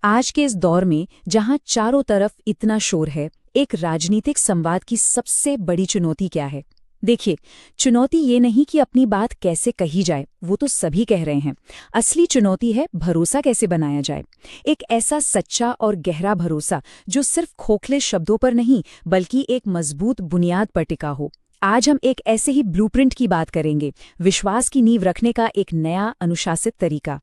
आज के इस दौर में जहां चारों तरफ इतना शोर है, एक राजनीतिक संवाद की सबसे बड़ी चुनौती क्या है? देखिए, चुनौती ये नहीं कि अपनी बात कैसे कही जाए, वो तो सभी कह रहे हैं। असली चुनौती है भरोसा कैसे बनाया जाए। एक ऐसा सच्चा और गहरा भरोसा जो सिर्फ खोखले शब्दों पर नहीं बल्कि एक मजबूत बुनियाद पर टिका हो। आज हम एक ऐसे ही ब्लूप्रिंट की बात करेंगे, विश्वास की नींव रखने का एक नया अनुशासित तरीका।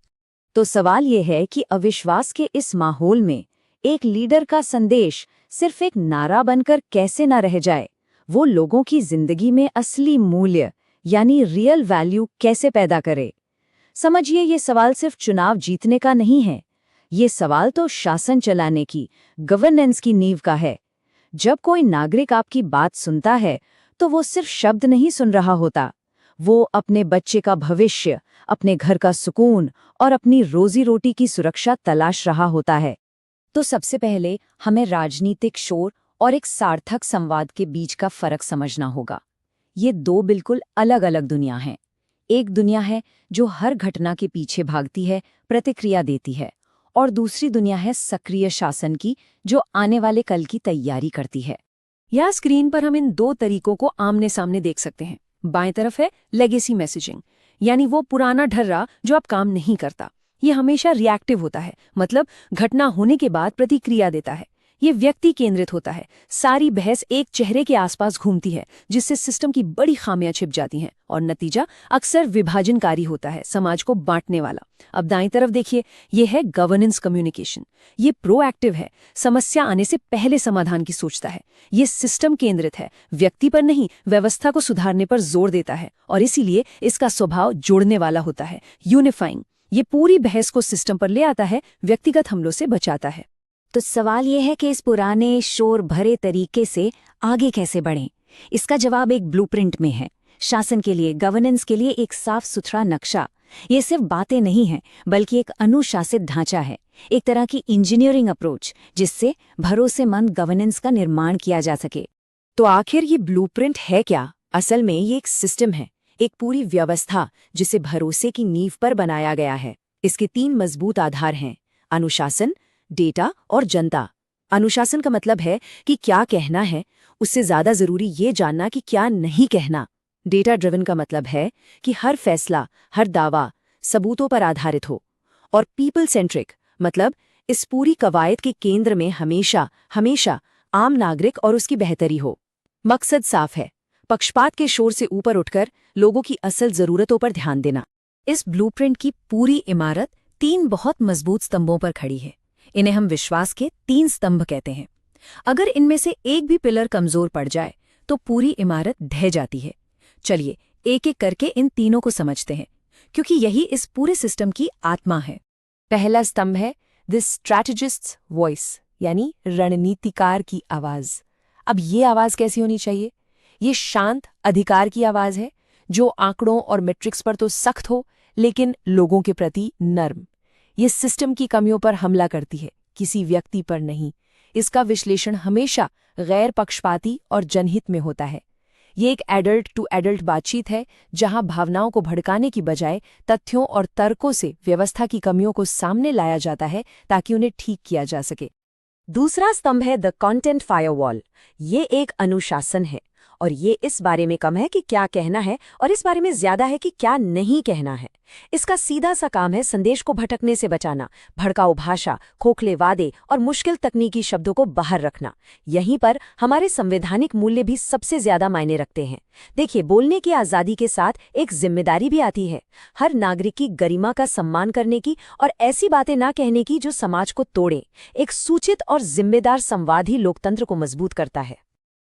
तो सवाल ये है कि अविश्वास के इस माहौल में एक लीडर का संदेश सिर्फ एक नारा बनकर कैसे न रह जाए, वो लोगों की जिंदगी में असली मूल्य यानी रियल वैल्यू कैसे पैदा करे। समझिए, ये सवाल सिर्फ चुनाव जीतने का नहीं है, ये सवाल तो शासन चलाने की, गवर्नेंस की नींव का है। जब कोई नागरिक आपकी बात सुनता है तो वो सिर्फ शब्द नहीं सुन रहा होता, वो अपने बच्चे का भविष्य, अपने घर का सुकून और अपनी रोजी रोटी की सुरक्षा तलाश रहा होता है। तो सबसे पहले हमें राजनीतिक शोर और एक सार्थक संवाद के बीच का फर्क समझना होगा। ये दो बिल्कुल अलग अलग दुनिया हैं। एक दुनिया है जो हर घटना के पीछे भागती है, प्रतिक्रिया देती है, और दूसरी दुनिया है सक्रिय शासन की, जो आने वाले कल की तैयारी करती है। यहाँ स्क्रीन पर हम इन दो तरीकों को आमने सामने देख सकते हैं। बाएं तरफ है लेगेसी मैसेजिंग, यानी वो पुराना ढर्रा जो अब काम नहीं करता। ये हमेशा रिएक्टिव होता है, मतलब घटना होने के बाद प्रतिक्रिया देता है। ये व्यक्ति केंद्रित होता है, सारी बहस एक चेहरे के आसपास घूमती है, जिससे सिस्टम की बड़ी खामियां छिप जाती हैं, और नतीजा अक्सर विभाजनकारी होता है, समाज को बांटने वाला। अब दाईं तरफ देखिए, ये है गवर्नेंस कम्युनिकेशन। ये प्रोएक्टिव है, समस्या आने से पहले समाधान की सोचता है। ये सिस्टम केंद्रित है, व्यक्ति पर नहीं व्यवस्था को सुधारने पर जोर देता है, और इसीलिए इसका स्वभाव जोड़ने वाला होता है, यूनिफाइंग। ये पूरी बहस को सिस्टम पर ले आता है, व्यक्तिगत हमलों से बचाता है। तो सवाल यह है कि इस पुराने शोर भरे तरीके से आगे कैसे बढ़ें? इसका जवाब एक ब्लूप्रिंट में है। शासन के लिए, गवर्नेंस के लिए एक साफ सुथरा नक्शा। ये सिर्फ बातें नहीं हैं, बल्कि एक अनुशासित ढांचा है, एक तरह की इंजीनियरिंग अप्रोच, जिससे भरोसेमंद गवर्नेंस का निर्माण किया जा सके। तो आखिर ये ब्लूप्रिंट है क्या? असल में ये एक सिस्टम है, एक पूरी व्यवस्था जिसे भरोसे की नींव पर बनाया गया है। इसके 3 मजबूत आधार हैं: अनुशासन, डेटा और जनता। अनुशासन का मतलब है कि क्या कहना है, उससे ज्यादा जरूरी ये जानना कि क्या नहीं कहना। डेटा ड्रिवन का मतलब है कि हर फैसला, हर दावा सबूतों पर आधारित हो। और पीपल सेंट्रिक मतलब इस पूरी कवायद के केंद्र में हमेशा हमेशा आम नागरिक और उसकी बेहतरी हो। मकसद साफ है, पक्षपात के शोर से ऊपर उठकर लोगों की असल जरूरतों पर ध्यान देना। इस ब्लूप्रिंट की पूरी इमारत 3 बहुत मजबूत स्तंभों पर खड़ी है। इन्हें हम विश्वास के 3 स्तंभ कहते हैं। अगर इनमें से एक भी पिलर कमजोर पड़ जाए तो पूरी इमारत ढह जाती है। चलिए एक एक करके इन तीनों को समझते हैं, क्योंकि यही इस पूरे सिस्टम की आत्मा है। पहला स्तंभ है द स्ट्रैटेजिस्ट्स वॉइस, यानी रणनीतिकार की आवाज। अब ये आवाज कैसी होनी चाहिए? ये शांत अधिकार की आवाज है, जो आंकड़ों और मैट्रिक्स पर तो सख्त हो, लेकिन लोगों के प्रति नर्म। ये सिस्टम की कमियों पर हमला करती है, किसी व्यक्ति पर नहीं। इसका विश्लेषण हमेशा गैर पक्षपाती और जनहित में होता है। ये एक एडल्ट टू एडल्ट बातचीत है, जहां भावनाओं को भड़काने की बजाय तथ्यों और तर्कों से व्यवस्था की कमियों को सामने लाया जाता है, ताकि उन्हें ठीक किया जा सके। दूसरा स्तंभ है द कंटेंट फायरवॉल। ये एक अनुशासन है, और ये इस बारे में कम है कि क्या कहना है और इस बारे में ज्यादा है कि क्या नहीं कहना है। इसका सीधा सा काम है संदेश को भटकने से बचाना, भड़काऊ भाषा, खोखले वादे और मुश्किल तकनीकी शब्दों को बाहर रखना। यहीं पर हमारे संवैधानिक मूल्य भी सबसे ज्यादा मायने रखते हैं। देखिए, बोलने की आजादी के साथ एक जिम्मेदारी भी आती है, हर नागरिक की गरिमा का सम्मान करने की और ऐसी बातें ना कहने की जो समाज को तोड़े। एक सूचित और जिम्मेदार संवाद ही लोकतंत्र को मजबूत करता है।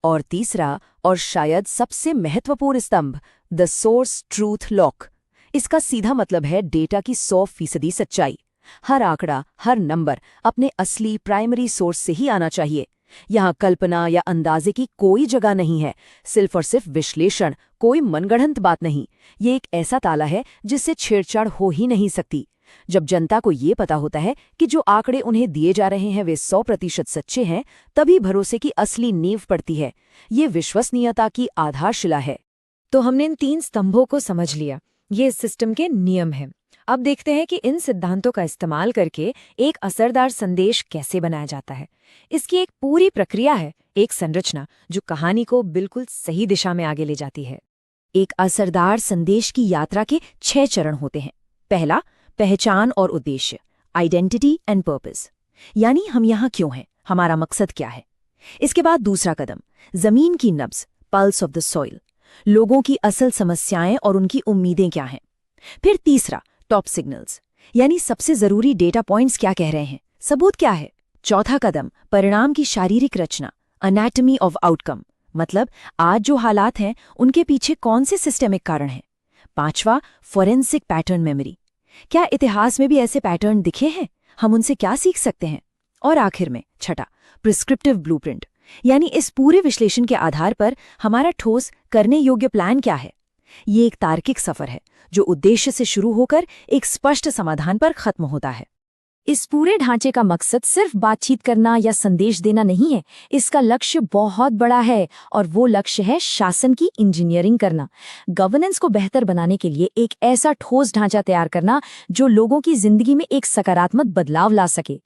और तीसरा और शायद सबसे महत्वपूर्ण स्तंभ, द सोर्स ट्रूथ लॉक। इसका सीधा मतलब है डेटा की 100% सच्चाई। हर आंकड़ा, हर नंबर अपने असली प्राइमरी सोर्स से ही आना चाहिए। यहाँ कल्पना या अंदाजे की कोई जगह नहीं है, सिर्फ और सिर्फ विश्लेषण, कोई मनगढ़ंत बात नहीं। ये एक ऐसा ताला है जिससे छेड़छाड़ हो ही नहीं सकती। जब जनता को ये पता होता है कि जो आंकड़े उन्हें दिए जा रहे हैं वे 100% सच्चे हैं, तभी भरोसे की असली नींव पड़ती है। ये विश्वसनीयता की आधारशिला है। तो हमने इन 3 स्तंभों को समझ लिया। ये इस सिस्टम के नियम हैं। अब देखते हैं कि इन सिद्धांतों का इस्तेमाल करके एक असरदार संदेश कैसे बनाया जाता है। इसकी एक पूरी प्रक्रिया है, एक संरचना जो कहानी को बिल्कुल सही दिशा में आगे ले जाती है। एक असरदार संदेश की यात्रा के 6 चरण होते हैं। पहला, पहचान और उद्देश्य, आइडेंटिटी एंड पर्पस, यानी हम यहाँ क्यों हैं, हमारा मकसद क्या है। इसके बाद दूसरा कदम, जमीन की नब्ज, पल्स ऑफ द सॉइल, लोगों की असल समस्याएं और उनकी उम्मीदें क्या हैं। फिर तीसरा, टॉप सिग्नल्स, यानी सबसे जरूरी डेटा पॉइंट्स क्या कह रहे हैं, सबूत क्या है। चौथा कदम, परिणाम की शारीरिक रचना, अनैटमी ऑफ आउटकम, मतलब आज जो हालात हैं उनके पीछे कौन से सिस्टेमिक कारण हैं। पांचवा, फोरेंसिक पैटर्न मेमोरी, क्या इतिहास में भी ऐसे पैटर्न दिखे हैं, हम उनसे क्या सीख सकते हैं। और आखिर में छठा, प्रिस्क्रिप्टिव ब्लूप्रिंट, यानी इस पूरे विश्लेषण के आधार पर हमारा ठोस करने योग्य प्लान क्या है। ये एक तार्किक सफर है जो उद्देश्य से शुरू होकर एक स्पष्ट समाधान पर खत्म होता है। इस पूरे ढांचे का मकसद सिर्फ बातचीत करना या संदेश देना नहीं है, इसका लक्ष्य बहुत बड़ा है और वो लक्ष्य है शासन की इंजीनियरिंग करना, गवर्नेंस को बेहतर बनाने के लिए एक ऐसा ठोस ढांचा तैयार करना जो लोगों की जिंदगी में एक सकारात्मक बदलाव ला सके।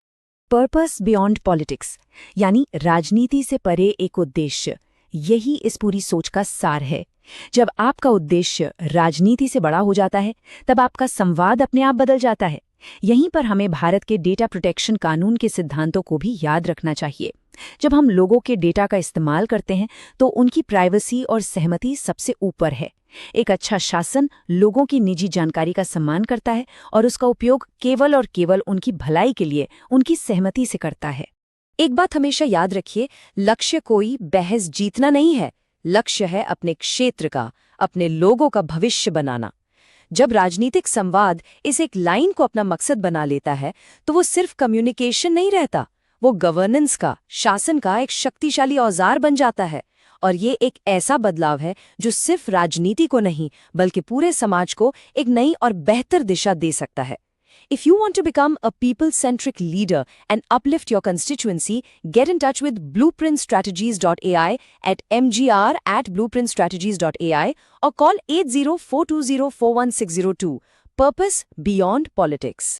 पर्पस बियॉन्ड पॉलिटिक्स, यानी राजनीति से परे एक उद्देश्य, यही इस पूरी सोच का सार है। जब आपका उद्देश्य राजनीति से बड़ा हो जाता है तब आपका संवाद अपने आप बदल जाता है। यहीं पर हमें भारत के डेटा प्रोटेक्शन कानून के सिद्धांतों को भी याद रखना चाहिए। जब हम लोगों के डेटा का इस्तेमाल करते हैं तो उनकी प्राइवेसी और सहमति सबसे ऊपर है। एक अच्छा शासन लोगों की निजी जानकारी का सम्मान करता है और उसका उपयोग केवल और केवल उनकी भलाई के लिए उनकी सहमति से करता है। एक बात हमेशा याद रखिए, लक्ष्य कोई बहस जीतना नहीं है, लक्ष्य है अपने क्षेत्र का, अपने लोगों का भविष्य बनाना। जब राजनीतिक संवाद इस एक लाइन को अपना मकसद बना लेता है तो वो सिर्फ कम्युनिकेशन नहीं रहता, वो गवर्नेंस का, शासन का एक शक्तिशाली औजार बन जाता है। और ये एक ऐसा बदलाव है जो सिर्फ राजनीति को नहीं बल्कि पूरे समाज को एक नई और बेहतर दिशा दे सकता है। If you want to become a people-centric leader and uplift your constituency, get in touch with blueprintstrategies.ai at mgr@blueprintstrategies.ai or call 8042041602. Purpose Beyond Politics.